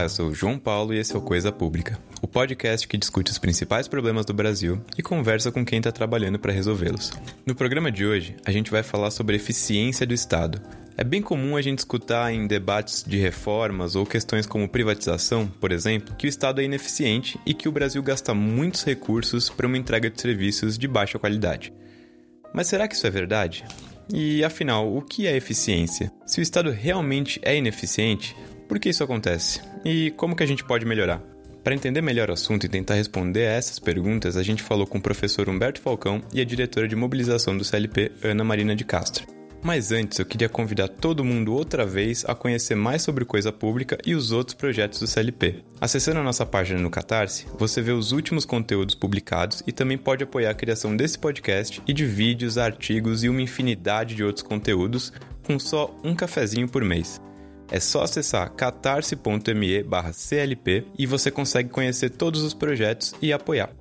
eu sou o João Paulo e esse é o Coisa Pública, o podcast que discute os principais problemas do Brasil e conversa com quem está trabalhando para resolvê-los. No programa de hoje, a gente vai falar sobre a eficiência do Estado. É bem comum a gente escutar em debates de reformas ou questões como privatização, por exemplo, que o Estado é ineficiente e que o Brasil gasta muitos recursos para uma entrega de serviços de baixa qualidade. Mas será que isso é verdade? E, afinal, o que é eficiência? Se o Estado realmente é ineficiente, por que isso acontece? E como que a gente pode melhorar? Para entender melhor o assunto e tentar responder a essas perguntas, a gente falou com o professor Humberto Falcão e a diretora de mobilização do CLP, Ana Marina de Castro. Mas antes, eu queria convidar todo mundo outra vez a conhecer mais sobre Coisa Pública e os outros projetos do CLP. Acessando a nossa página no Catarse, você vê os últimos conteúdos publicados e também pode apoiar a criação desse podcast e de vídeos, artigos e uma infinidade de outros conteúdos com só um cafezinho por mês. É só acessar catarse.me/CLP e você consegue conhecer todos os projetos e apoiar.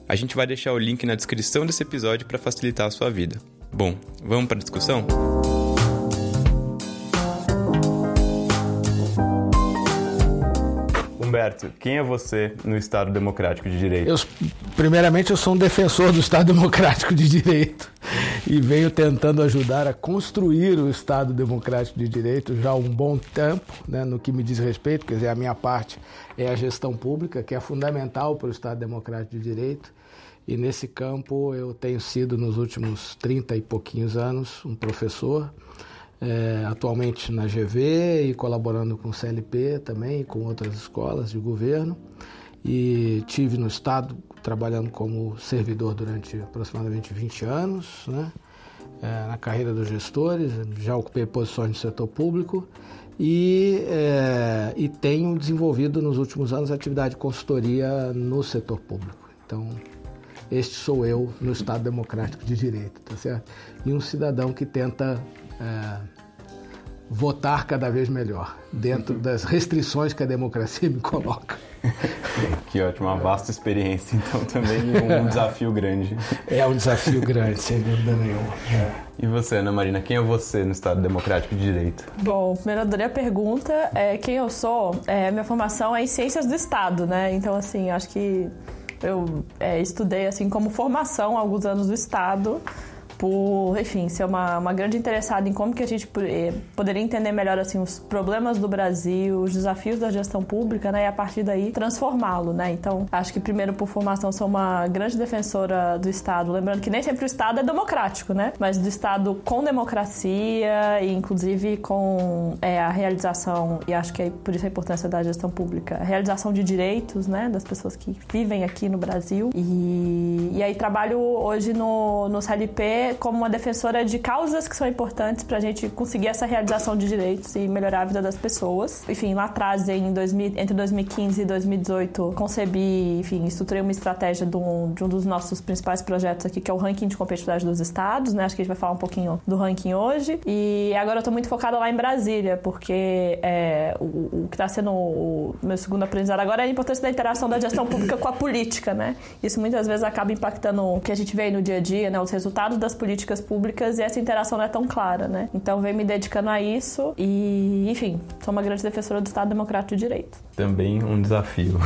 A gente vai deixar o link na descrição desse episódio para facilitar a sua vida. Bom, vamos para a discussão? Humberto, quem é você no Estado Democrático de Direito? Primeiramente, eu sou um defensor do Estado Democrático de Direito e venho tentando ajudar a construir o Estado Democrático de Direito já há um bom tempo, né, no que me diz respeito, quer dizer, a minha parte é a gestão pública, que é fundamental para o Estado Democrático de Direito. E nesse campo eu tenho sido, nos últimos 30 e pouquinhos anos, um professor, atualmente na GV e colaborando com o CLP também, com outras escolas de governo. E tive no Estado trabalhando como servidor durante aproximadamente 20 anos, né? Na carreira dos gestores, já ocupei posições no setor público e tenho desenvolvido nos últimos anos atividade de consultoria no setor público. Então, este sou eu no Estado Democrático de Direito, tá certo? E um cidadão que tenta votar cada vez melhor, dentro das restrições que a democracia me coloca. Que ótimo, uma vasta experiência, então também um desafio grande. É um desafio grande, sem dúvida nenhuma. E você, Ana Marina, quem é você no Estado Democrático de Direito? Bom, primeiro eu adorei a pergunta. Quem eu sou? Minha formação é em Ciências do Estado, né? Então, assim, acho que eu estudei assim como formação há alguns anos do Estado, por, enfim, ser uma grande interessada em como que a gente poderia entender melhor assim, os problemas do Brasil, os desafios da gestão pública, né, e a partir daí transformá-lo, né? Então, acho que primeiro por formação sou uma grande defensora do Estado, lembrando que nem sempre o Estado é democrático, né? Mas do Estado com democracia e inclusive com a realização, e acho que é por isso a importância da gestão pública, a realização de direitos, né, das pessoas que vivem aqui no Brasil. E aí trabalho hoje no CLP como uma defensora de causas que são importantes para a gente conseguir essa realização de direitos e melhorar a vida das pessoas. Enfim, lá atrás, entre 2015 e 2018, concebi, estruturei uma estratégia de um dos nossos principais projetos aqui, que é o ranking de competitividade dos estados, né? Acho que a gente vai falar um pouquinho do ranking hoje. E agora eu estou muito focada lá em Brasília, porque o que está sendo o meu segundo aprendizado agora é a importância da interação da gestão pública com a política, né? Isso muitas vezes acaba impactando o que a gente vê aí no dia a dia, né? Os resultados das políticas públicas, e essa interação não é tão clara, né? Então, venho me dedicando a isso e, enfim, sou uma grande defensora do Estado Democrático de Direito. Também um desafio.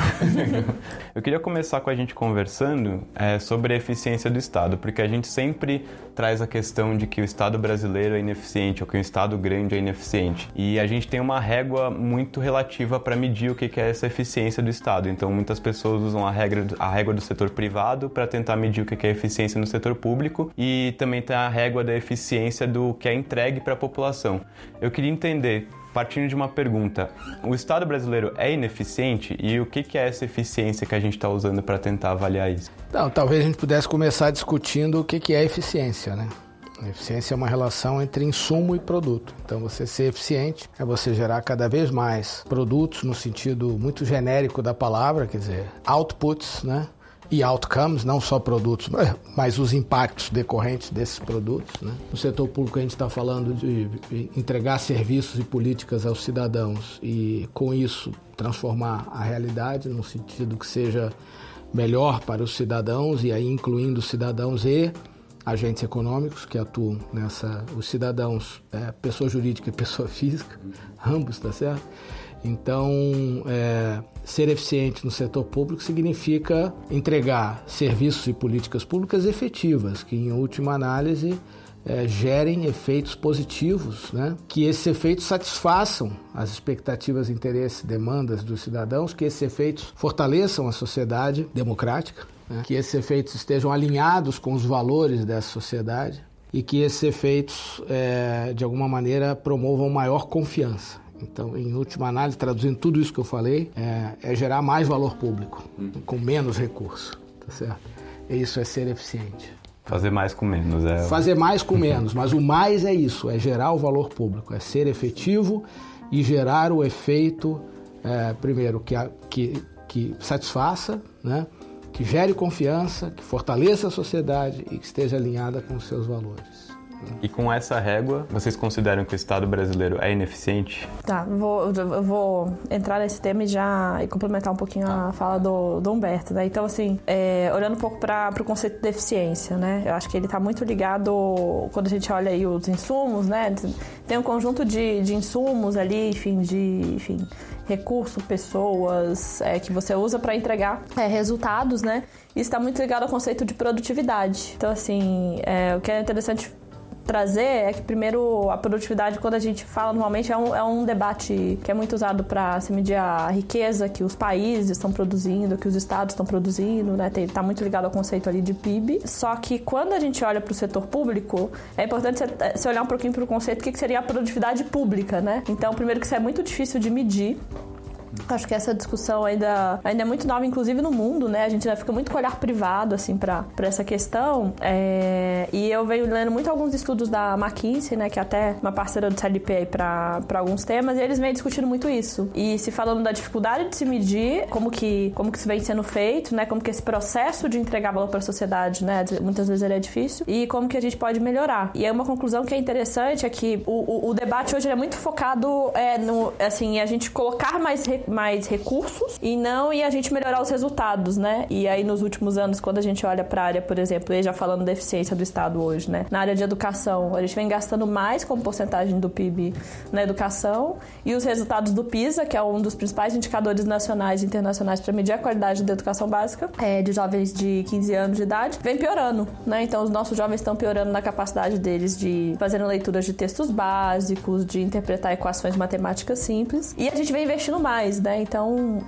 Eu queria começar com a gente conversando sobre a eficiência do Estado, porque a gente sempre traz a questão de que o Estado brasileiro é ineficiente ou que o Estado grande é ineficiente. E a gente tem uma régua muito relativa para medir o que é essa eficiência do Estado. Então, muitas pessoas usam a régua do setor privado para tentar medir o que é eficiência no setor público, e também tem a régua da eficiência do que é entregue para a população. Eu queria entender, partindo de uma pergunta, o Estado brasileiro é ineficiente e o que é essa eficiência que a gente está usando para tentar avaliar isso? Então, talvez a gente pudesse começar discutindo o que é eficiência, né? A eficiência é uma relação entre insumo e produto. Então, você ser eficiente é você gerar cada vez mais produtos no sentido muito genérico da palavra, quer dizer, outputs, né? E outcomes, não só produtos, mas os impactos decorrentes desses produtos, né? No setor público a gente está falando de entregar serviços e políticas aos cidadãos e, com isso, transformar a realidade num sentido que seja melhor para os cidadãos, e aí incluindo cidadãos e agentes econômicos que atuam os cidadãos, pessoa jurídica e pessoa física, ambos, tá certo? Então, ser eficiente no setor público significa entregar serviços e políticas públicas efetivas, que, em última análise, gerem efeitos positivos, né? Que esses efeitos satisfaçam as expectativas, interesses, demandas dos cidadãos, que esses efeitos fortaleçam a sociedade democrática, né? Que esses efeitos estejam alinhados com os valores dessa sociedade e que esses efeitos, de alguma maneira, promovam maior confiança. Então, em última análise, traduzindo tudo isso que eu falei, é gerar mais valor público, com menos recurso, tá certo? E isso é ser eficiente. Fazer mais com menos. Fazer mais com menos, mas o mais é isso, é gerar o valor público, é ser efetivo e gerar o efeito, primeiro, que satisfaça, né? Que gere confiança, que fortaleça a sociedade e que esteja alinhada com os seus valores. E com essa régua, vocês consideram que o Estado brasileiro é ineficiente? Tá, eu vou entrar nesse tema e complementar um pouquinho a fala do Humberto, né? Então, assim, olhando um pouco para o conceito de eficiência, né? Eu acho que ele está muito ligado, quando a gente olha aí os insumos, né? Tem um conjunto de insumos ali, enfim, recurso, pessoas, que você usa para entregar resultados, né? Isso está muito ligado ao conceito de produtividade. Então, assim, o que é interessante trazer é que, primeiro, a produtividade, quando a gente fala normalmente, é um debate que é muito usado para se medir a riqueza que os países estão produzindo, que os estados estão produzindo, né? Está muito ligado ao conceito ali de PIB. Só que quando a gente olha para o setor público, é importante você olhar um pouquinho para o conceito do que seria a produtividade pública, né? Então, primeiro, que isso é muito difícil de medir. Acho que essa discussão ainda é muito nova, inclusive no mundo, né? A gente ainda fica muito com o olhar privado, assim, para essa questão. E eu venho lendo muito alguns estudos da McKinsey, né? Que é até uma parceira do CLP aí para alguns temas, e eles vêm discutindo muito isso. E se falando da dificuldade de se medir, como que isso vem sendo feito, né? Como que esse processo de entregar valor para a sociedade, né? Muitas vezes ele é difícil. E como que a gente pode melhorar. E aí uma conclusão que é interessante é que o debate hoje é muito focado em a gente colocar mais recursos e a gente melhorar os resultados, né? E aí nos últimos anos, quando a gente olha para a área, por exemplo, já falando da eficiência do Estado hoje, né? Na área de educação, a gente vem gastando mais como porcentagem do PIB na educação, e os resultados do PISA, que é um dos principais indicadores nacionais e internacionais para medir a qualidade da educação básica de jovens de 15 anos de idade, vem piorando, né? Então os nossos jovens estão piorando na capacidade deles de fazerem leituras de textos básicos, de interpretar equações matemáticas simples, e a gente vem investindo mais, né? Então,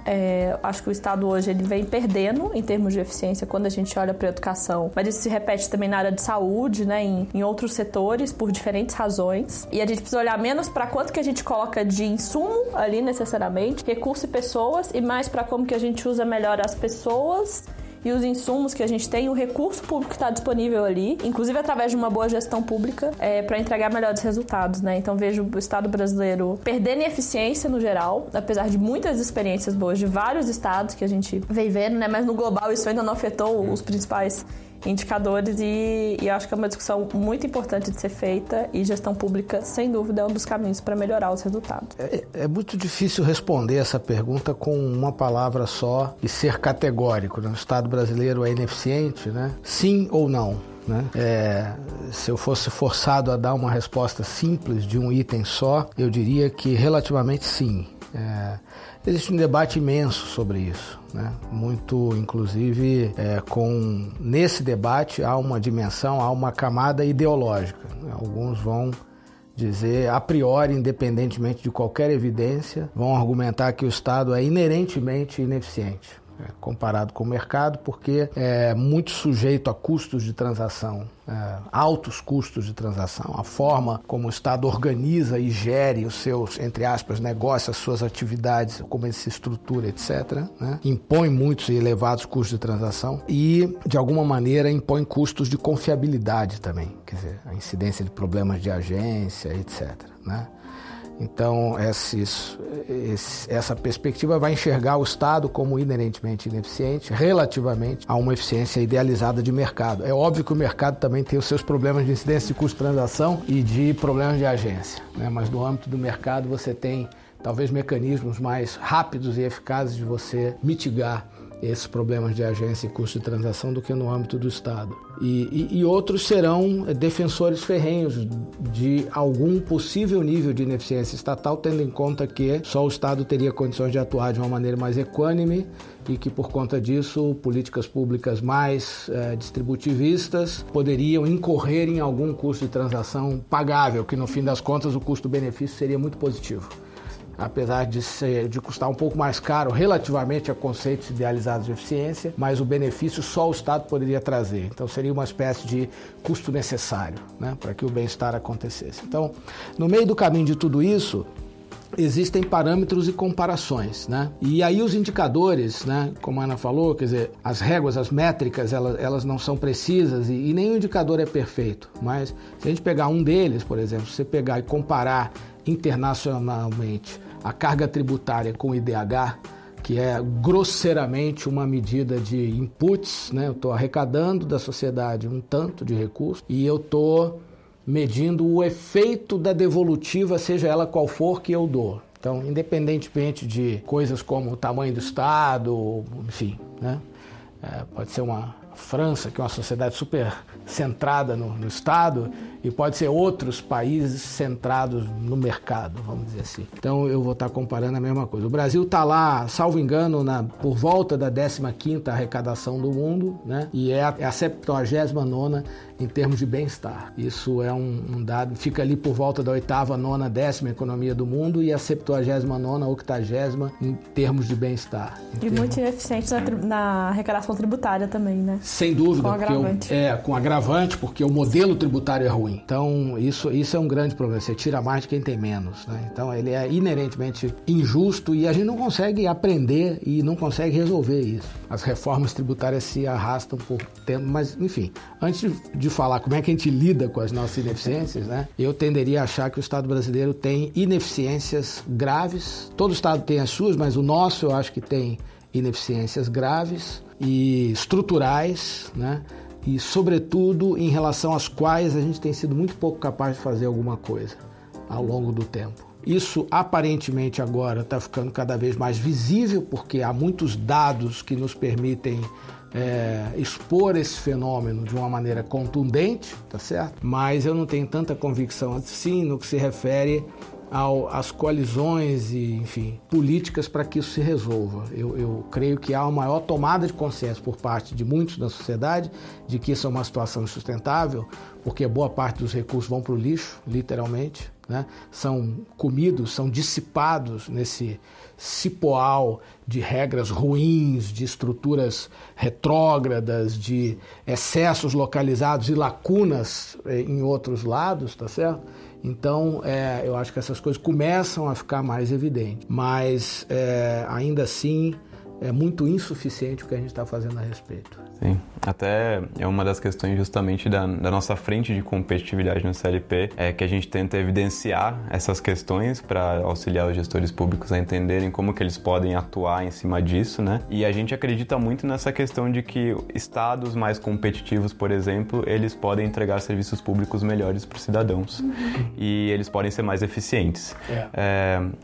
acho que o Estado hoje ele vem perdendo em termos de eficiência quando a gente olha para a educação, mas isso se repete também na área de saúde, né? Em outros setores, por diferentes razões, e a gente precisa olhar menos para quanto que a gente coloca de insumo ali necessariamente, recurso e pessoas, e mais para como que a gente usa melhor as pessoas e os insumos que a gente tem, o recurso público que está disponível ali, inclusive através de uma boa gestão pública, para entregar melhores resultados, né? Então vejo o Estado brasileiro perdendo em eficiência no geral, apesar de muitas experiências boas de vários estados que a gente vem vendo, né? Mas no global isso ainda não afetou os principais indicadores, e eu acho que é uma discussão muito importante de ser feita, e gestão pública, sem dúvida, é um dos caminhos para melhorar os resultados. É muito difícil responder essa pergunta com uma palavra só e ser categórico, né? O Estado brasileiro é ineficiente, né? Sim ou não, né? Se eu fosse forçado a dar uma resposta simples de um item só, eu diria que relativamente sim. Existe um debate imenso sobre isso, né? Muito, inclusive, nesse debate há uma dimensão, há uma camada ideológica, né? Alguns vão dizer, a priori, independentemente de qualquer evidência, vão argumentar que o Estado é inerentemente ineficiente, comparado com o mercado, porque é muito sujeito a custos de transação, altos custos de transação. A forma como o Estado organiza e gere os seus, entre aspas, negócios, as suas atividades, como ele se estrutura, etc., né? Impõe muitos e elevados custos de transação e, de alguma maneira, impõe custos de confiabilidade também, quer dizer, a incidência de problemas de agência, etc., né? Então, essa perspectiva vai enxergar o Estado como inerentemente ineficiente relativamente a uma eficiência idealizada de mercado. É óbvio que o mercado também tem os seus problemas de incidência de custo de transação e de problemas de agência, né? Mas no âmbito do mercado você tem talvez mecanismos mais rápidos e eficazes de você mitigar esses problemas de agência e custo de transação do que no âmbito do Estado. E outros serão defensores ferrenhos de algum possível nível de ineficiência estatal, tendo em conta que só o Estado teria condições de atuar de uma maneira mais equânime e que, por conta disso, políticas públicas mais distributivistas poderiam incorrer em algum custo de transação pagável, que no fim das contas o custo-benefício seria muito positivo. Apesar de custar um pouco mais caro relativamente a conceitos idealizados de eficiência, mas o benefício só o Estado poderia trazer. Então seria uma espécie de custo necessário, né, para que o bem-estar acontecesse. Então, no meio do caminho de tudo isso, existem parâmetros e comparações, né? E aí os indicadores, né, como a Ana falou, quer dizer, as réguas, as métricas, elas não são precisas e nenhum indicador é perfeito. Mas se a gente pegar um deles, por exemplo, se você pegar e comparar internacionalmente a carga tributária com o IDH, que é grosseiramente uma medida de inputs, né? Eu estou arrecadando da sociedade um tanto de recurso e eu estou medindo o efeito da devolutiva, seja ela qual for, que eu dou. Então, independentemente de coisas como o tamanho do Estado, enfim, né? Pode ser uma França, que é uma sociedade super centrada no Estado, e pode ser outros países centrados no mercado, vamos dizer assim. Então eu vou estar comparando a mesma coisa. O Brasil está lá, salvo engano, por volta da 15ª arrecadação do mundo, né? E é a 79ª em termos de bem-estar. Isso é um dado, fica ali por volta da 8ª, 9ª, 10ª economia do mundo e a 79ª, 80ª em termos de bem-estar. E muito ineficiente na arrecadação tributária também, né? Sem dúvida, com agravante. Com agravante, porque o modelo tributário é ruim. Então, isso é um grande problema. Você tira mais de quem tem menos, né? Então, ele é inerentemente injusto e a gente não consegue aprender e não consegue resolver isso. As reformas tributárias se arrastam por tempo, mas, enfim, antes de falar como é que a gente lida com as nossas ineficiências, né? Eu tenderia a achar que o Estado brasileiro tem ineficiências graves. Todo Estado tem as suas, mas o nosso eu acho que tem ineficiências graves e estruturais, né? E, sobretudo, em relação às quais a gente tem sido muito pouco capaz de fazer alguma coisa ao longo do tempo. Isso, aparentemente, agora está ficando cada vez mais visível, porque há muitos dados que nos permitem expor esse fenômeno de uma maneira contundente, tá certo? Mas eu não tenho tanta convicção assim no que se refere às coalizões e, enfim, políticas para que isso se resolva. Eu creio que há uma maior tomada de consciência por parte de muitos da sociedade de que isso é uma situação insustentável, porque boa parte dos recursos vão para o lixo, literalmente, né? São comidos, são dissipados nesse cipoal de regras ruins, de estruturas retrógradas, de excessos localizados e lacunas em outros lados, tá certo? Então, eu acho que essas coisas começam a ficar mais evidentes, mas ainda assim é muito insuficiente o que a gente está fazendo a respeito. Sim, até é uma das questões justamente da nossa frente de competitividade no CLP, é que a gente tenta evidenciar essas questões para auxiliar os gestores públicos a entenderem como que eles podem atuar em cima disso, né? E a gente acredita muito nessa questão de que estados mais competitivos, por exemplo, eles podem entregar serviços públicos melhores para os cidadãos e eles podem ser mais eficientes.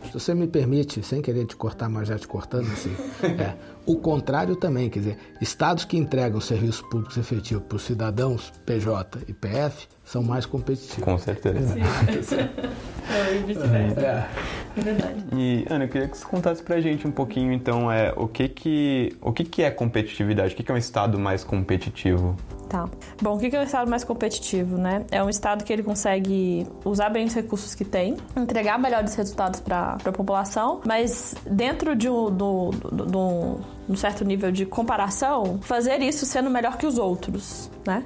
Se você me permite, sem querer te cortar, mas já te cortando assim, o contrário também, quer dizer, estados que entregam serviços públicos efetivos para os cidadãos, PJ e PF, são mais competitivos. Com certeza. É verdade. E, Ana, eu queria que você contasse pra gente um pouquinho, então, o que é competitividade? O que é um estado mais competitivo? Tá. Bom, o que é um estado mais competitivo, né? É um estado que ele consegue usar bem os recursos que tem, entregar melhores resultados para a população, mas dentro de um certo nível de comparação, fazer isso sendo melhor que os outros, né?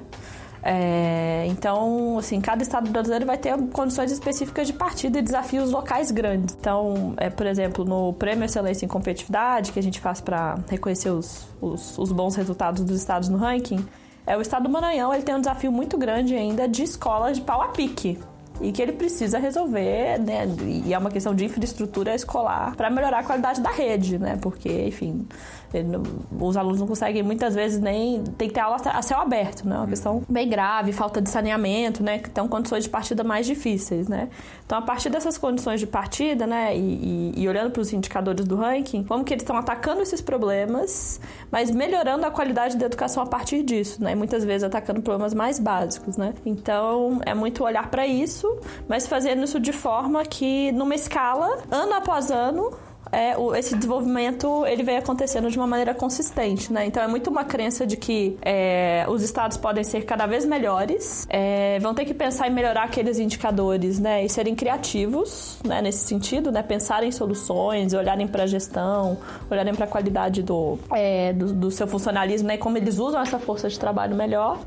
Então, assim, cada estado brasileiro vai ter condições específicas de partida e desafios locais grandes. Então, por exemplo, no Prêmio Excelência em Competitividade, que a gente faz para reconhecer os bons resultados dos estados no ranking, o estado do Maranhão ele tem um desafio muito grande ainda de escolas de pau a pique. e que ele precisa resolver, né? E é uma questão de infraestrutura escolar para melhorar a qualidade da rede, né? Porque, enfim, os alunos não conseguem muitas vezes nem... Tem que ter aula a céu aberto, né? Uma questão bem grave, falta de saneamento, né? Que estão condições de partida mais difíceis, né? Então, a partir dessas condições de partida, né? E olhando para os indicadores do ranking, como que eles estão atacando esses problemas, mas melhorando a qualidade da educação a partir disso, né? E muitas vezes atacando problemas mais básicos, né? Então, é muito olhar para isso, mas fazendo isso de forma que, numa escala, ano após ano, esse desenvolvimento ele vem acontecendo de uma maneira consistente, né? Então é muito uma crença de que os estados podem ser cada vez melhores, vão ter que pensar em melhorar aqueles indicadores, né? E serem criativos, né? Nesse sentido, né? Pensar em soluções, olharem para a gestão, olharem para a qualidade do seu funcionalismo, né? E como eles usam essa força de trabalho melhor,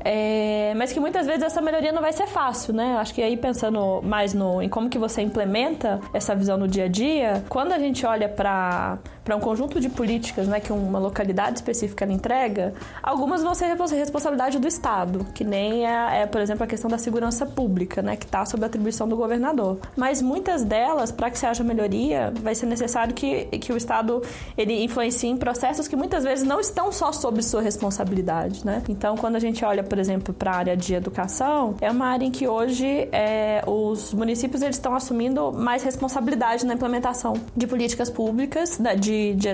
mas que muitas vezes essa melhoria não vai ser fácil, né? Acho que aí pensando mais em como que você implementa essa visão no dia a dia, quando a gente olha para um conjunto de políticas, né, que uma localidade específica entrega, algumas vão ser responsabilidade do Estado, que nem por exemplo, a questão da segurança pública, né, que está sob a atribuição do governador. Mas muitas delas, para que se haja melhoria, vai ser necessário que o Estado ele influencie em processos que muitas vezes não estão só sob sua responsabilidade, né? Então, quando a gente olha, por exemplo, para a área de educação, é uma área em que hoje os municípios eles estão assumindo mais responsabilidade na implementação de políticas públicas,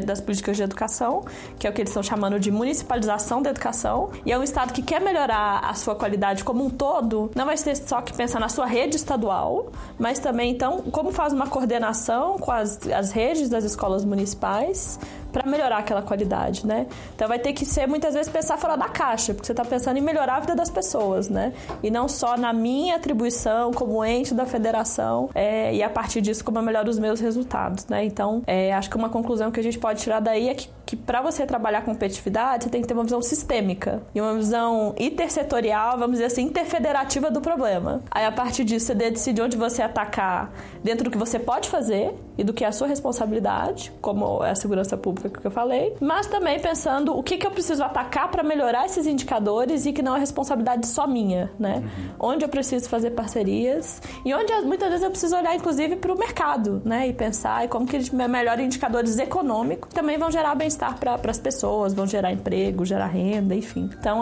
das políticas de educação, que é o que eles estão chamando de municipalização da educação, e é um Estado que quer melhorar a sua qualidade como um todo, não vai ser só que pensar na sua rede estadual, mas também, então, como faz uma coordenação com as redes das escolas municipais para melhorar aquela qualidade, né? Então vai ter que ser, muitas vezes, pensar fora da caixa, porque você está pensando em melhorar a vida das pessoas, né? E não só na minha atribuição como ente da federação e a partir disso como eu melhoro os meus resultados, né? Então, acho que uma conclusão que a gente pode tirar daí é que para você trabalhar competitividade, você tem que ter uma visão sistêmica e uma visão intersetorial, vamos dizer assim, interfederativa do problema. Aí, a partir disso, você decide onde você atacar dentro do que você pode fazer e do que é a sua responsabilidade, como é a segurança pública que eu falei, mas também pensando o que eu preciso atacar para melhorar esses indicadores e que não é responsabilidade só minha, né? Onde eu preciso fazer parcerias e onde muitas vezes eu preciso olhar, inclusive, para o mercado, né? E pensar como que eles melhoram indicadores econômicos, também vão gerar bem-estar para as pessoas, vão gerar emprego, gerar renda, enfim. Então,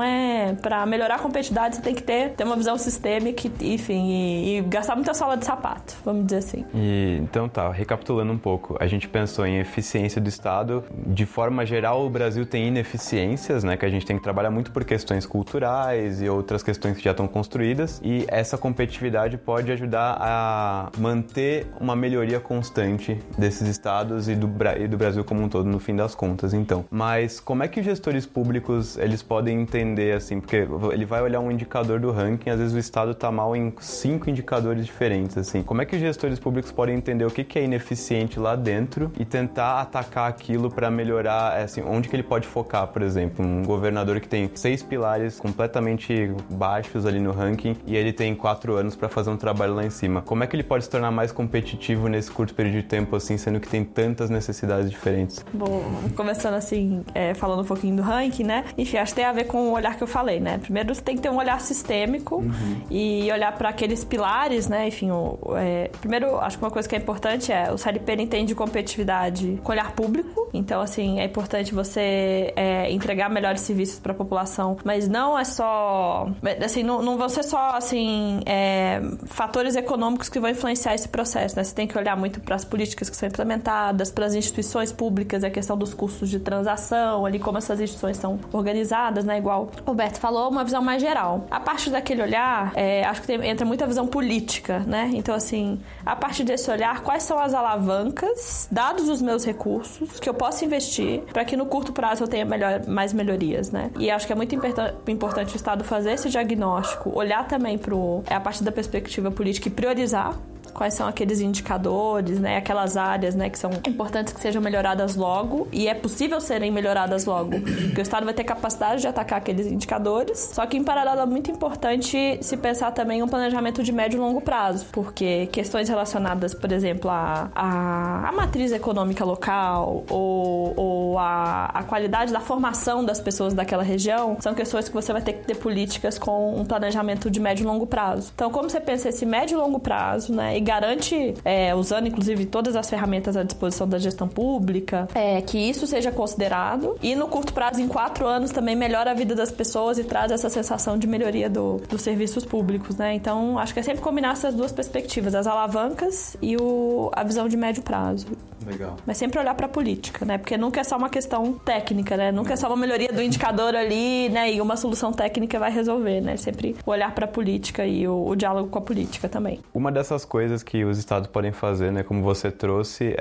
para melhorar a competitividade, você tem que ter uma visão sistêmica, enfim, e gastar muita sola de sapato, vamos dizer assim. Então tá, recapitulando um pouco, a gente pensou em eficiência do Estado. De forma geral, o Brasil tem ineficiências, né, que a gente tem que trabalhar muito por questões culturais e outras questões que já estão construídas, e essa competitividade pode ajudar a manter uma melhoria constante desses estados e do Brasil como um todo, no fim das contas, então. Mas como é que os gestores públicos, eles podem entender, assim, porque ele vai olhar um indicador do ranking, às vezes o estado tá mal em 5 indicadores diferentes, assim. Como é que os gestores públicos podem entender o que é ineficiente lá dentro e tentar atacar aquilo para melhorar, assim, onde que ele pode focar, por exemplo, um governador que tem 6 pilares completamente baixos ali no ranking e ele tem 4 anos para fazer um trabalho lá em cima. Como é que ele pode se tornar mais competitivo nesse curto período de tempo, assim, sendo que tem tantas necessidades diferentes? Bom, começando assim, falando um pouquinho do ranking, né? Enfim, acho que tem a ver com o olhar que eu falei, né? Primeiro, você tem que ter um olhar sistêmico e olhar para aqueles pilares, né? Enfim, primeiro, acho que uma coisa que é importante o CLP entende competitividade com olhar público. Então, assim, é importante você entregar melhores serviços para a população, mas não é só... Assim, não vão ser só, assim, fatores econômicos que vão influenciar esse processo, né? Você tem que olhar muito para as políticas que são implementadas, para as instituições públicas, a questão dos custos de transação, ali como essas instituições são organizadas, né? Igual o Roberto falou, uma visão mais geral. A partir daquele olhar, acho que entra muita visão política, né? Então, assim, a partir desse olhar, quais são as alavancas, dados os meus recursos, que eu posso investir para que no curto prazo eu tenha mais melhorias, né? E acho que é muito importante o Estado fazer esse diagnóstico, olhar também a partir da perspectiva política e priorizar quais são aqueles indicadores, né, aquelas áreas, né, que são importantes que sejam melhoradas logo, e é possível serem melhoradas logo, porque o Estado vai ter capacidade de atacar aqueles indicadores, só que em paralelo é muito importante se pensar também em um planejamento de médio e longo prazo, porque questões relacionadas, por exemplo, à matriz econômica local ou a qualidade da formação das pessoas daquela região, são questões que você vai ter que ter políticas com um planejamento de médio e longo prazo. Então, como você pensa esse médio e longo prazo, né, e garante, usando inclusive todas as ferramentas à disposição da gestão pública, que isso seja considerado, e no curto prazo, em 4 anos, também melhora a vida das pessoas e traz essa sensação de melhoria dos serviços públicos, né? Então, acho que é sempre combinar essas duas perspectivas, as alavancas e a visão de médio prazo. Legal. Mas sempre olhar para a política, né? Porque nunca é só uma questão técnica, né? Nunca é só uma melhoria do indicador ali, né? E uma solução técnica vai resolver, né? Sempre olhar para a política e o diálogo com a política também. Uma dessas coisas que os estados podem fazer, né? Como você trouxe,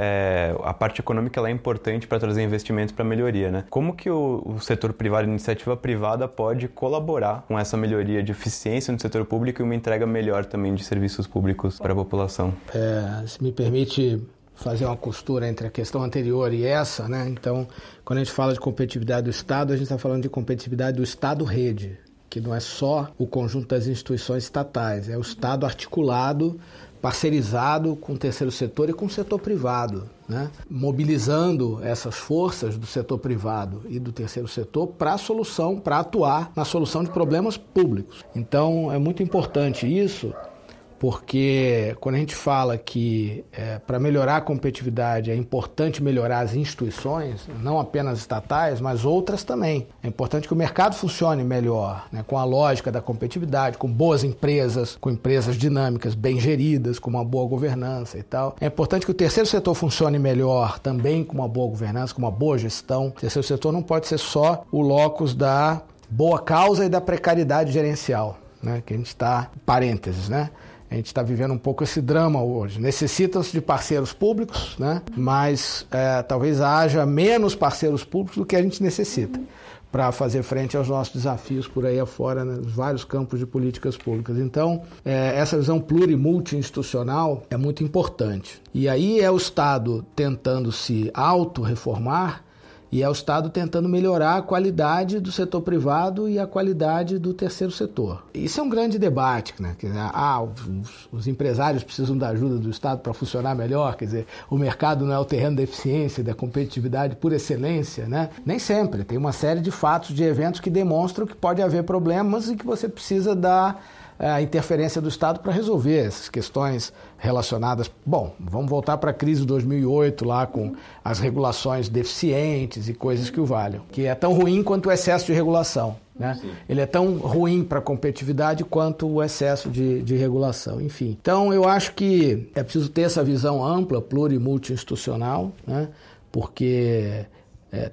a parte econômica ela é importante para trazer investimentos para melhoria, né? Como que o setor privado, a iniciativa privada pode colaborar com essa melhoria de eficiência no setor público e uma entrega melhor também de serviços públicos para a população? Se me permite fazer uma costura entre a questão anterior e essa, né? Então, quando a gente fala de competitividade do Estado, a gente está falando de competitividade do Estado-rede, que não é só o conjunto das instituições estatais, é o Estado articulado, parcerizado com o terceiro setor e com o setor privado, né? Mobilizando essas forças do setor privado e do terceiro setor para atuar na solução de problemas públicos. Então, é muito importante isso, porque quando a gente fala que para melhorar a competitividade é importante melhorar as instituições, não apenas estatais, mas outras também. É importante que o mercado funcione melhor, né, com a lógica da competitividade, com boas empresas, com empresas dinâmicas, bem geridas, com uma boa governança e tal. É importante que o terceiro setor funcione melhor também com uma boa governança, com uma boa gestão. O terceiro setor não pode ser só o locus da boa causa e da precariedade gerencial, né, que a gente está, parênteses, né? A gente está vivendo um pouco esse drama hoje. Necessitam-se de parceiros públicos, né? Mas talvez haja menos parceiros públicos do que a gente necessita para fazer frente aos nossos desafios por aí afora, né? Nos vários campos de políticas públicas. Então, essa visão multi-institucional é muito importante. E aí é o Estado tentando se auto-reformar e é o Estado tentando melhorar a qualidade do setor privado e a qualidade do terceiro setor. Isso é um grande debate, né? Quer dizer, os empresários precisam da ajuda do Estado para funcionar melhor, quer dizer, o mercado não é o terreno da eficiência, da competitividade por excelência, né? Nem sempre. Tem uma série de fatos, de eventos que demonstram que pode haver problemas e que você precisa a interferência do Estado para resolver essas questões relacionadas. Bom, vamos voltar para a crise de 2008, lá com as regulações deficientes e coisas que o valham, que é tão ruim quanto o excesso de regulação, né? Ele é tão ruim para a competitividade quanto o excesso de regulação, enfim. Então, eu acho que é preciso ter essa visão ampla, pluri- e multi-institucional, né? Porque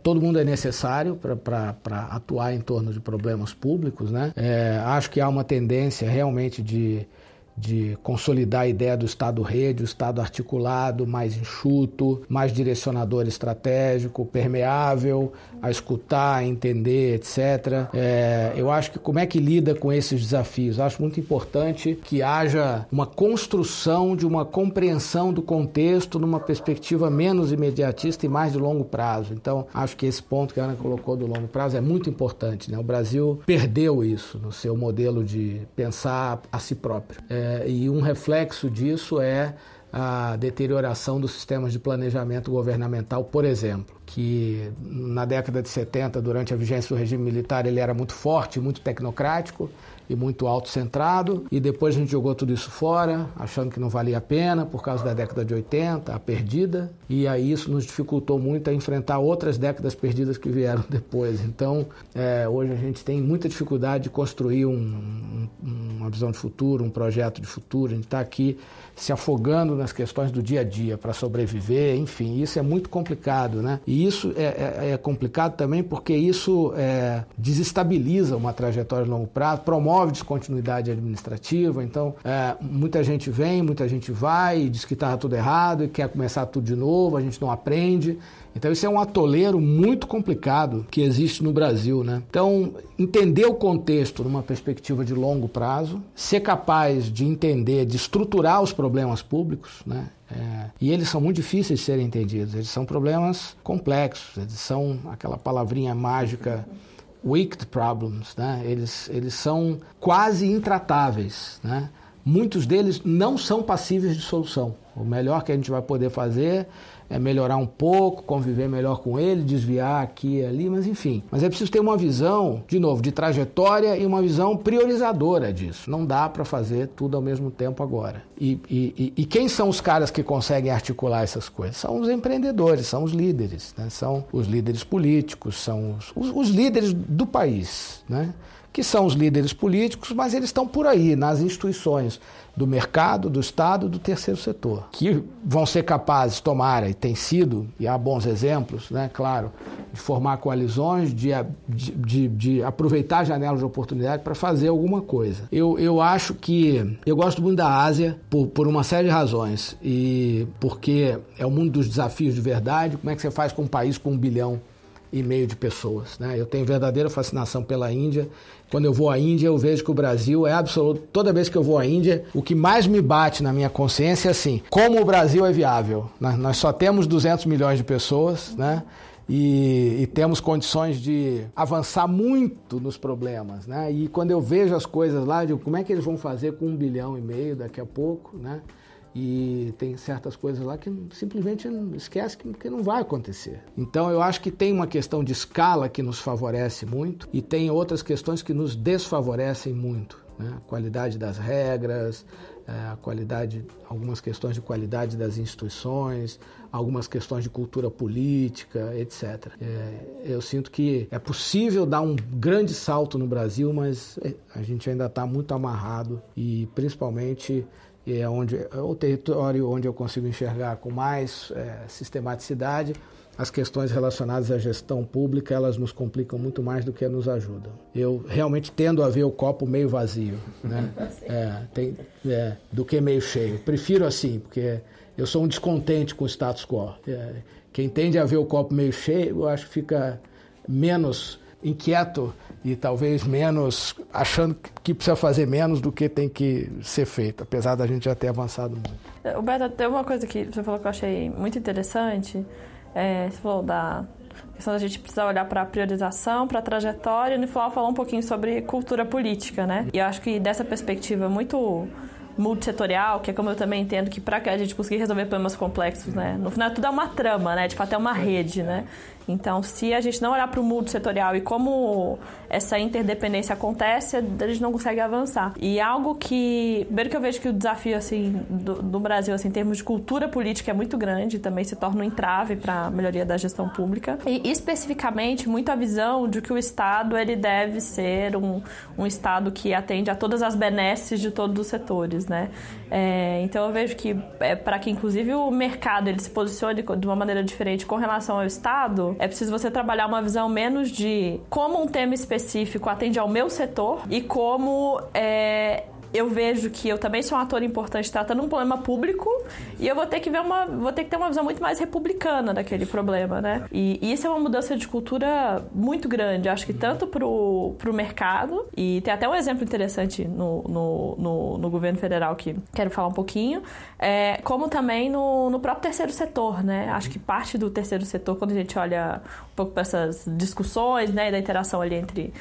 todo mundo é necessário para atuar em torno de problemas públicos, né? Acho que há uma tendência realmente de consolidar a ideia do Estado-rede, o Estado articulado, mais enxuto, mais direcionador estratégico, permeável, a escutar, a entender, etc. Eu acho que como é que lida com esses desafios? Acho muito importante que haja uma construção de uma compreensão do contexto numa perspectiva menos imediatista e mais de longo prazo. Então, acho que esse ponto que a Ana colocou do longo prazo é muito importante, né? O Brasil perdeu isso no seu modelo de pensar a si próprio. E um reflexo disso é a deterioração dos sistemas de planejamento governamental, por exemplo, que na década de 70, durante a vigência do regime militar, ele era muito forte, muito tecnocrático e muito autocentrado, e depois a gente jogou tudo isso fora, achando que não valia a pena, por causa da década de 80, a perdida, e aí isso nos dificultou muito a enfrentar outras décadas perdidas que vieram depois. Então, hoje a gente tem muita dificuldade de construir uma visão de futuro, um projeto de futuro. A gente está aqui se afogando nas questões do dia a dia para sobreviver, enfim, isso é muito complicado, né? E isso é complicado também porque isso desestabiliza uma trajetória de longo prazo, promove descontinuidade administrativa. Então, muita gente vem, muita gente vai e diz que estava tudo errado e quer começar tudo de novo, a gente não aprende. Então isso é um atoleiro muito complicado que existe no Brasil, né? Então, entender o contexto numa perspectiva de longo prazo, ser capaz de entender, de estruturar os problemas públicos, né? E eles são muito difíceis de serem entendidos, eles são problemas complexos, eles são aquela palavrinha mágica wicked problems, né? Eles são quase intratáveis, né? Muitos deles não são passíveis de solução. O melhor que a gente vai poder fazer é melhorar um pouco, conviver melhor com ele, desviar aqui e ali, mas enfim. Mas é preciso ter uma visão, de novo, de trajetória e uma visão priorizadora disso. Não dá para fazer tudo ao mesmo tempo agora. E quem são os caras que conseguem articular essas coisas? São os empreendedores, são os líderes, né? São os líderes políticos, são os líderes do país, né? Que são os líderes políticos, mas eles estão por aí, nas instituições do mercado, do Estado, do terceiro setor, que vão ser capazes, tomara, e tem sido, e há bons exemplos, né, claro, de formar coalizões, de aproveitar janelas de oportunidade para fazer alguma coisa. Eu acho que, eu gosto muito da Ásia por uma série de razões, e porque é o mundo dos desafios de verdade. Como é que você faz com um país com 1,5 bilhão de pessoas, né? Eu tenho verdadeira fascinação pela Índia. Quando eu vou à Índia, eu vejo que o Brasil é absoluto. Toda vez que eu vou à Índia, o que mais me bate na minha consciência é assim, como o Brasil é viável. Nós só temos 200 milhões de pessoas, né? E temos condições de avançar muito nos problemas, né? E quando eu vejo as coisas lá, eu digo, como é que eles vão fazer com 1,5 bilhão daqui a pouco, né? E tem certas coisas lá que simplesmente esquece que não vai acontecer. Então eu acho que tem uma questão de escala que nos favorece muito e tem outras questões que nos desfavorecem muito, né? A qualidade das regras, a qualidade, algumas questões de qualidade das instituições, algumas questões de cultura política, etc. Eu sinto que é possível dar um grande salto no Brasil, mas a gente ainda está muito amarrado e principalmente é o território onde eu consigo enxergar com mais sistematicidade. As questões relacionadas à gestão pública, elas nos complicam muito mais do que nos ajudam. Eu realmente tendo a ver o copo meio vazio, né? Do que meio cheio. Prefiro assim, porque eu sou um descontente com o status quo. Quem tende a ver o copo meio cheio, eu acho que fica menos inquieto e talvez menos achando que precisa fazer menos do que tem que ser feito, apesar da gente já ter avançado muito. Roberto, tem uma coisa que você falou que eu achei muito interessante. Você falou da questão da gente precisar olhar para a priorização, para a trajetória, e no final falou um pouquinho sobre cultura política, né? E eu acho que dessa perspectiva muito multissetorial, que é como eu também entendo que para a gente conseguir resolver problemas complexos, né? No final tudo é uma trama, né? De fato é uma rede, né? Então, se a gente não olhar para o multissetorial e como essa interdependência acontece, a gente não consegue avançar. E algo que... Primeiro que eu vejo que o desafio assim, do Brasil, assim, em termos de cultura política, é muito grande, também se torna um entrave para a melhoria da gestão pública. E, especificamente, muito a visão de que o Estado ele deve ser um Estado que atende a todas as benesses de todos os setores, né? Então, eu vejo que, para que, inclusive, o mercado ele se posicione de uma maneira diferente com relação ao Estado, é preciso você trabalhar uma visão menos de como um tema específico atende ao meu setor e como eu vejo que eu também sou um ator importante tratando um problema público e eu vou ter que ter uma visão muito mais republicana daquele problema, né? E isso é uma mudança de cultura muito grande, acho que tanto pro mercado, e tem até um exemplo interessante no governo federal que quero falar um pouquinho, como também no próprio terceiro setor, né? Acho que parte do terceiro setor, quando a gente olha um pouco para essas discussões, né, e da interação ali entre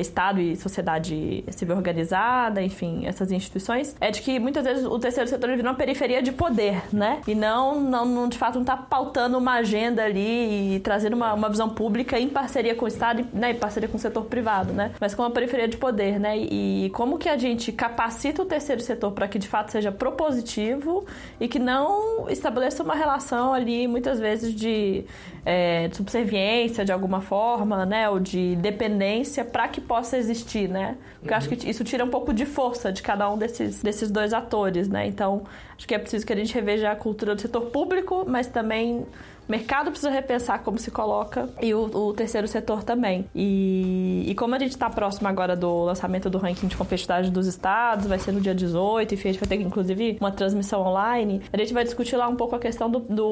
Estado e sociedade civil organizada, enfim, essas instituições, é de que muitas vezes o terceiro setor vira uma periferia de poder, né? E não de fato, não está pautando uma agenda ali e trazendo uma visão pública em parceria com o Estado, né, em parceria com o setor privado, né? Mas com uma periferia de poder, né? E como que a gente capacita o terceiro setor para que de fato seja propositivo e que não estabeleça uma relação ali, muitas vezes, de subserviência de alguma forma, né? Ou de dependência para que possa existir, né? Porque eu acho que isso tira um pouco de força de cada um desses dois atores, né? Então, acho que é preciso que a gente reveja a cultura do setor público, mas também mercado precisa repensar como se coloca e o terceiro setor também. E como a gente está próximo agora do lançamento do ranking de competitividade dos estados, vai ser no dia 18, enfim, a gente vai ter inclusive uma transmissão online, a gente vai discutir lá um pouco a questão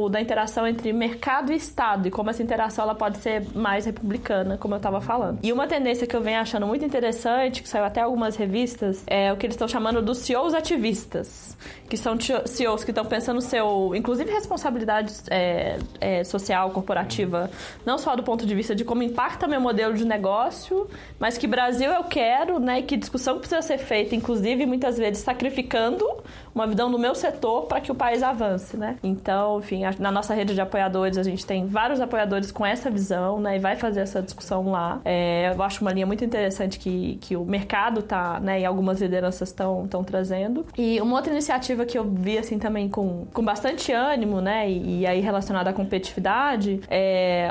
da interação entre mercado e estado e como essa interação ela pode ser mais republicana, como eu estava falando. E uma tendência que eu venho achando muito interessante, que saiu até algumas revistas, é o que eles estão chamando dos CEOs ativistas, que são CEOs que estão pensando no seu, inclusive responsabilidade social, corporativa, não só do ponto de vista de como impacta meu modelo de negócio, mas que Brasil eu quero, né, e que discussão precisa ser feita, inclusive muitas vezes sacrificando uma visão do meu setor para que o país avance, né? Então, enfim, na nossa rede de apoiadores a gente tem vários apoiadores com essa visão, né, e vai fazer essa discussão lá. Eu acho uma linha muito interessante que o mercado tá, né, e algumas lideranças estão trazendo. E uma outra iniciativa que eu vi, assim, também com bastante ânimo, né, e aí relacionada à competitividade,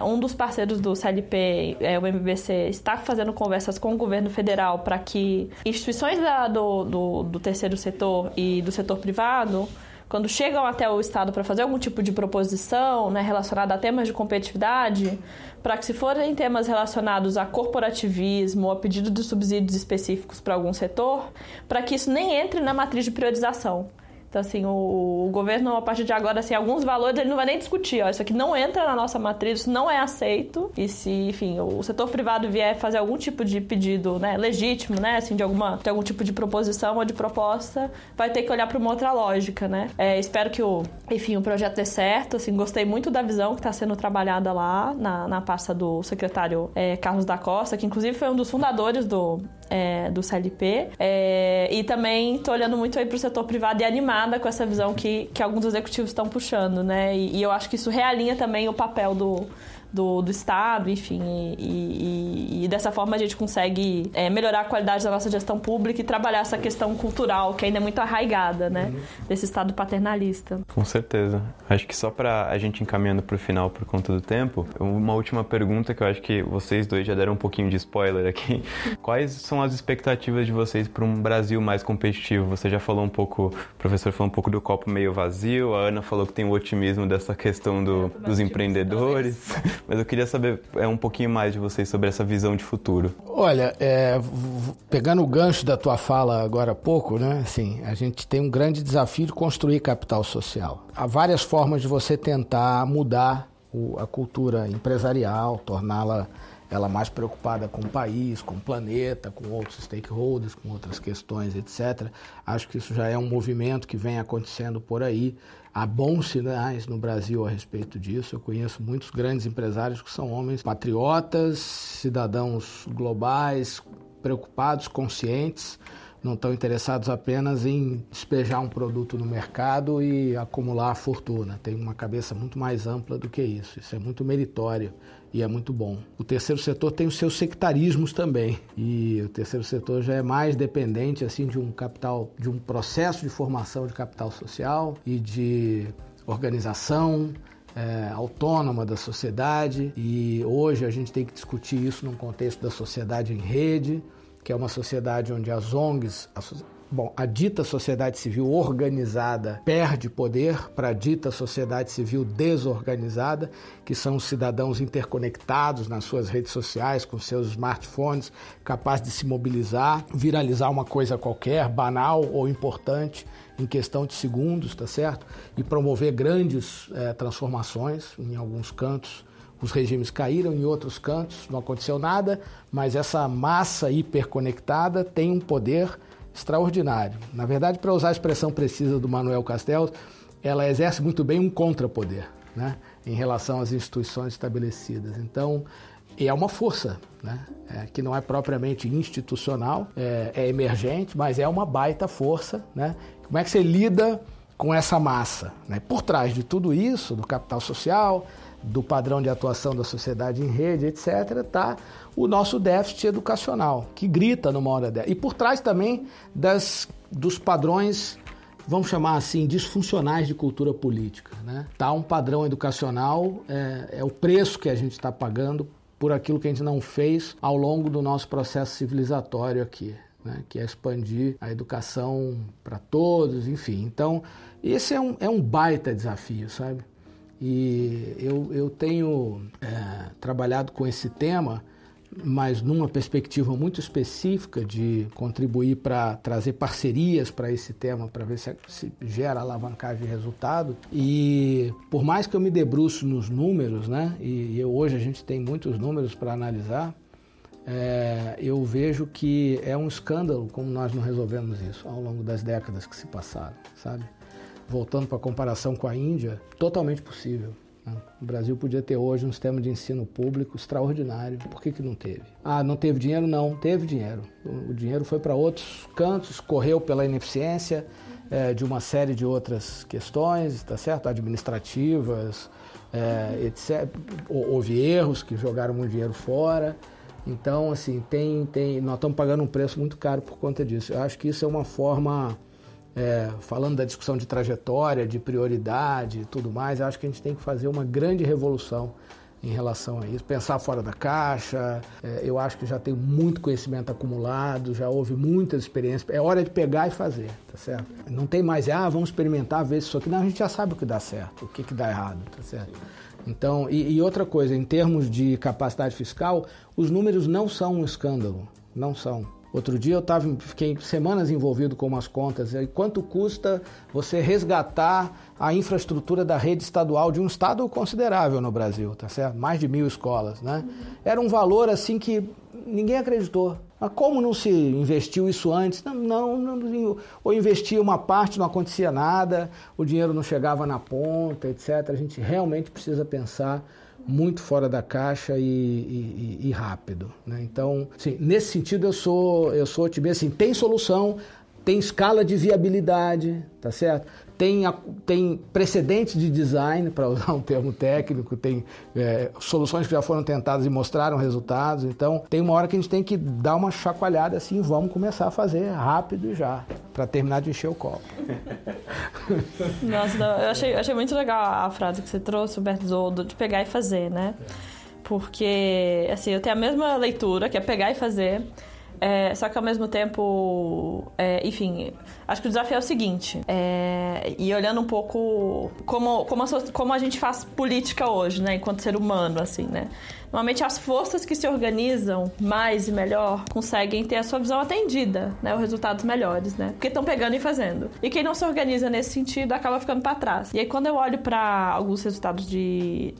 um dos parceiros do CLP, o MBC, está fazendo conversas com o governo federal para que instituições do terceiro setor e do setor privado, quando chegam até o Estado para fazer algum tipo de proposição, né, relacionada a temas de competitividade, para que se forem temas relacionados a corporativismo ou a pedido de subsídios específicos para algum setor, para que isso nem entre na matriz de priorização. Então, assim, o governo, a partir de agora, assim, alguns valores ele não vai nem discutir. Isso aqui não entra na nossa matriz, isso não é aceito. E se, enfim, o setor privado vier fazer algum tipo de pedido, né, legítimo, né, assim, de algum tipo de proposição ou de proposta, vai ter que olhar para uma outra lógica, né? Espero que o projeto dê certo. Assim, gostei muito da visão que está sendo trabalhada lá na pasta do secretário Carlos da Costa, que inclusive foi um dos fundadores do CLP. E também estou olhando muito aí para o setor privado e animada com essa visão que alguns executivos estão puxando, né? E eu acho que isso realinha também o papel do Estado, enfim, e dessa forma a gente consegue melhorar a qualidade da nossa gestão pública e trabalhar essa questão cultural, que ainda é muito arraigada, né? Desse Estado paternalista. Com certeza. Acho que só para a gente encaminhando para o final por conta do tempo, uma última pergunta que eu acho que vocês dois já deram um pouquinho de spoiler aqui. Quais são as expectativas de vocês para um Brasil mais competitivo? Você já falou um pouco, o professor falou um pouco do copo meio vazio, a Ana falou que tem o otimismo dessa questão dos empreendedores. Mas eu queria saber um pouquinho mais de vocês sobre essa visão de futuro. Olha, pegando o gancho da tua fala agora há pouco, né? Assim, a gente tem um grande desafio de construir capital social. Há várias formas de você tentar mudar a cultura empresarial, torná-la mais preocupada com o país, com o planeta, com outros stakeholders, com outras questões, etc. Acho que isso já é um movimento que vem acontecendo por aí. Há bons sinais no Brasil a respeito disso. Eu conheço muitos grandes empresários que são homens patriotas, cidadãos globais, preocupados, conscientes, não estão interessados apenas em despejar um produto no mercado e acumular fortuna. Tem uma cabeça muito mais ampla do que isso. Isso é muito meritório e é muito bom. O terceiro setor tem os seus sectarismos também. E o terceiro setor já é mais dependente assim, de um processo de formação de capital social e de organização autônoma da sociedade. E hoje a gente tem que discutir isso num contexto da sociedade em rede, que é uma sociedade onde as ONGs, a dita sociedade civil organizada perde poder para a dita sociedade civil desorganizada, que são os cidadãos interconectados nas suas redes sociais, com seus smartphones, capazes de se mobilizar, viralizar uma coisa qualquer, banal ou importante, em questão de segundos, tá certo? E promover grandes transformações em alguns cantos. Os regimes caíram, em outros cantos não aconteceu nada, mas essa massa hiperconectada tem um poder extraordinário. Na verdade, para usar a expressão precisa do Manuel Castells, ela exerce muito bem um contrapoder, né, em relação às instituições estabelecidas. Então, é uma força, né, que não é propriamente institucional, é emergente, mas é uma baita força, né? Como é que você lida com essa massa, né? Por trás de tudo isso, do capital social, do padrão de atuação da sociedade em rede, etc., está o nosso déficit educacional, que grita numa hora dessa. E por trás também dos padrões, vamos chamar assim, disfuncionais de cultura política, né? Tá um padrão educacional, é o preço que a gente está pagando por aquilo que a gente não fez ao longo do nosso processo civilizatório aqui, né? Que é expandir a educação para todos, enfim. Então, esse é um baita desafio, sabe? E eu tenho trabalhado com esse tema, mas numa perspectiva muito específica de contribuir para trazer parcerias para esse tema, para ver se gera alavancagem de resultado. E por mais que eu me debruço nos números, né, e hoje a gente tem muitos números para analisar, eu vejo que é um escândalo como nós não resolvemos isso ao longo das décadas que se passaram, sabe? Voltando para a comparação com a Índia, totalmente possível. O Brasil podia ter hoje um sistema de ensino público extraordinário. Por que não teve? Não teve dinheiro? Não, teve dinheiro. O dinheiro foi para outros cantos, correu pela ineficiência de uma série de outras questões, tá certo? Administrativas, etc. Houve erros que jogaram muito dinheiro fora. Então, assim, nós estamos pagando um preço muito caro por conta disso. Eu acho que isso é uma forma... falando da discussão de trajetória, de prioridade e tudo mais, eu acho que a gente tem que fazer uma grande revolução em relação a isso, pensar fora da caixa. Eu acho que já tem muito conhecimento acumulado, já houve muitas experiências, é hora de pegar e fazer, tá certo? Não tem mais, vamos experimentar, ver isso aqui, não, a gente já sabe o que dá certo, o que dá errado, tá certo? Então, e outra coisa, em termos de capacidade fiscal, os números não são um escândalo, não são. Outro dia eu fiquei semanas envolvido com umas contas. E quanto custa você resgatar a infraestrutura da rede estadual de um estado considerável no Brasil, tá certo? Mais de 1.000 escolas, né? Era um valor assim que ninguém acreditou. Mas como não se investiu isso antes? Não, ou investia uma parte, não acontecia nada, o dinheiro não chegava na ponta, etc. A gente realmente precisa pensar muito fora da caixa e rápido, né? Então, assim, nesse sentido eu sou otimista, assim, tem solução, tem escala de viabilidade, tá certo? Tem precedentes de design, para usar um termo técnico, tem soluções que já foram tentadas e mostraram resultados. Então, tem uma hora que a gente tem que dar uma chacoalhada assim, vamos começar a fazer rápido já, para terminar de encher o copo. Nossa, eu achei muito legal a frase que você trouxe, Roberto, de pegar e fazer, né? Porque, assim, eu tenho a mesma leitura, que é pegar e fazer. Só que ao mesmo tempo, enfim, acho que o desafio é o seguinte, e olhando um pouco como a gente faz política hoje, né, enquanto ser humano, assim, né? Normalmente as forças que se organizam mais e melhor conseguem ter a sua visão atendida, né, os resultados melhores, né, porque estão pegando e fazendo. E quem não se organiza nesse sentido acaba ficando para trás. E aí quando eu olho para alguns resultados de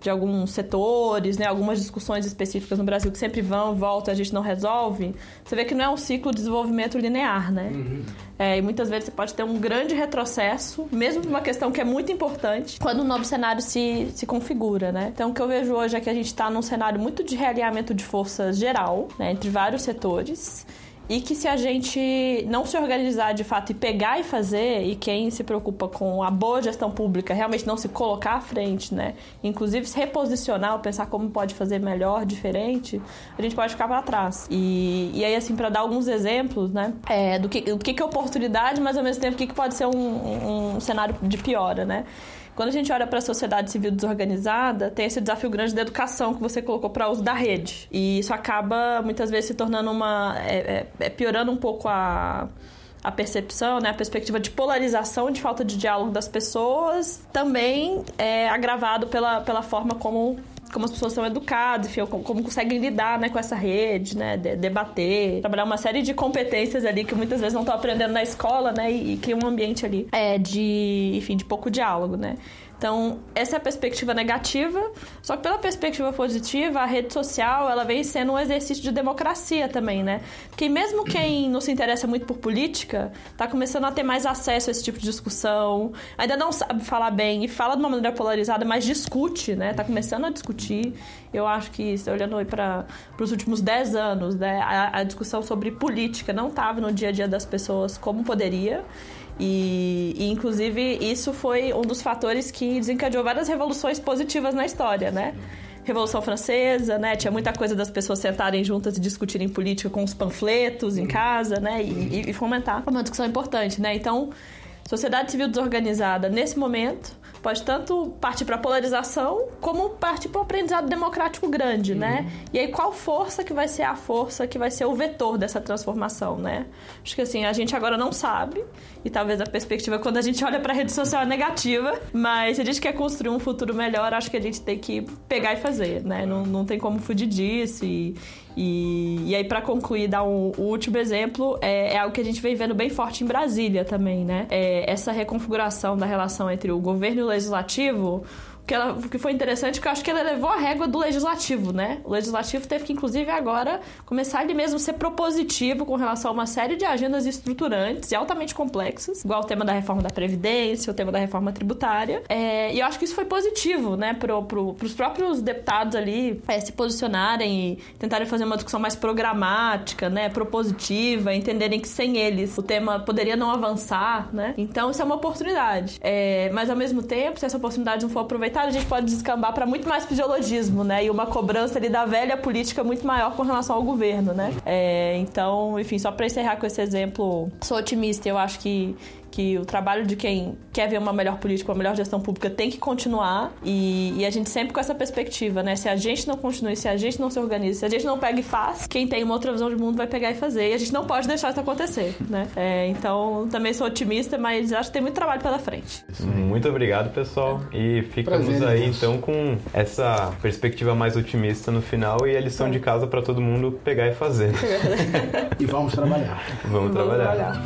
alguns setores, né, algumas discussões específicas no Brasil que sempre vão, voltam, a gente não resolve, você vê que não é um ciclo de desenvolvimento linear, né? Uhum. E muitas vezes você pode ter um grande retrocesso, mesmo numa questão que é muito importante, quando um novo cenário se configura, né? Então, o que eu vejo hoje é que a gente está num cenário muito de realinhamento de forças geral, né, entre vários setores, e que se a gente não se organizar de fato e pegar e fazer, e quem se preocupa com a boa gestão pública realmente não se colocar à frente, né, inclusive se reposicionar ou pensar como pode fazer melhor, diferente, a gente pode ficar para trás. E aí, assim, para dar alguns exemplos, né, do que é oportunidade, mas ao mesmo tempo o que pode ser um cenário de piora, né. Quando a gente olha para a sociedade civil desorganizada, tem esse desafio grande da educação que você colocou para uso da rede. E isso acaba, muitas vezes, se tornando piorando um pouco a percepção, né? A perspectiva de polarização, de falta de diálogo das pessoas, também é agravado pela forma como as pessoas são educadas, enfim, como conseguem lidar, né, com essa rede, né, debater, trabalhar uma série de competências ali que muitas vezes não estão aprendendo na escola, né, e cria um ambiente ali de pouco diálogo, né. Então, essa é a perspectiva negativa, só que pela perspectiva positiva, a rede social, ela vem sendo um exercício de democracia também, né? Porque mesmo quem não se interessa muito por política, tá começando a ter mais acesso a esse tipo de discussão, ainda não sabe falar bem e fala de uma maneira polarizada, mas discute, né? Tá começando a discutir. Eu acho que, olhando aí para os últimos 10 anos, né, a discussão sobre política não estava no dia a dia das pessoas como poderia. E inclusive, isso foi um dos fatores que desencadeou várias revoluções positivas na história, né? Revolução Francesa, né? Tinha muita coisa das pessoas sentarem juntas e discutirem política com os panfletos em casa, né? E fomentar uma discussão importante, né? Então, Sociedade civil desorganizada, nesse momento, pode tanto partir para polarização, como partir para um aprendizado democrático grande, né? E aí, qual força que vai ser a força que vai ser o vetor dessa transformação, né? Acho que, assim, a gente agora não sabe, e talvez a perspectiva, quando a gente olha para a rede social, é negativa, mas se a gente quer construir um futuro melhor, acho que a gente tem que pegar e fazer, né? Não tem como fugir disso. E aí, para concluir, dar o último exemplo, é algo que a gente vem vendo bem forte em Brasília também, né? Essa reconfiguração da relação entre o governo e o legislativo, o que foi interessante, porque eu acho que ela elevou a régua do legislativo, né? O legislativo teve que, inclusive, agora começar ele mesmo a ser propositivo com relação a uma série de agendas estruturantes e altamente complexas, igual o tema da reforma da Previdência, o tema da reforma tributária. E eu acho que isso foi positivo, né? Pros próprios deputados ali se posicionarem e tentarem fazer uma discussão mais programática, né? Propositiva, entenderem que sem eles o tema poderia não avançar, né? Então, isso é uma oportunidade. Mas, ao mesmo tempo, se essa oportunidade não for aproveitada, a gente pode descambar para muito mais fisiologismo, né? E uma cobrança ali da velha política muito maior com relação ao governo, né? Então, enfim, só para encerrar com esse exemplo, sou otimista. Eu acho que o trabalho de quem quer ver uma melhor política, uma melhor gestão pública tem que continuar e a gente sempre com essa perspectiva, né? Se a gente não continua, se a gente não se organiza, se a gente não pega e faz, quem tem uma outra visão de mundo vai pegar e fazer. E a gente não pode deixar isso acontecer, né? Então, também sou otimista, mas acho que tem muito trabalho pela frente. Muito obrigado, pessoal. E ficamos aí, então, com essa perspectiva mais otimista no final e a lição de casa para todo mundo pegar e fazer. E vamos trabalhar. Vamos trabalhar.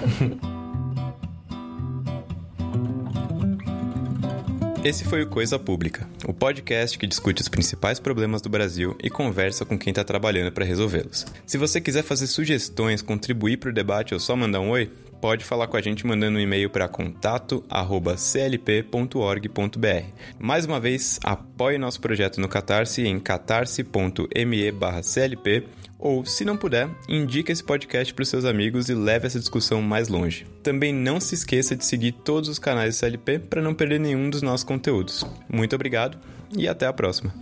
Esse foi o Coisa Pública, o podcast que discute os principais problemas do Brasil e conversa com quem está trabalhando para resolvê-los. Se você quiser fazer sugestões, contribuir para o debate ou só mandar um oi, pode falar com a gente mandando um e-mail para contato@clp.org.br. Mais uma vez, apoie nosso projeto no Catarse em catarse.me/clp ou, se não puder, indique esse podcast para os seus amigos e leve essa discussão mais longe. Também não se esqueça de seguir todos os canais do CLP para não perder nenhum dos nossos conteúdos. Muito obrigado e até a próxima!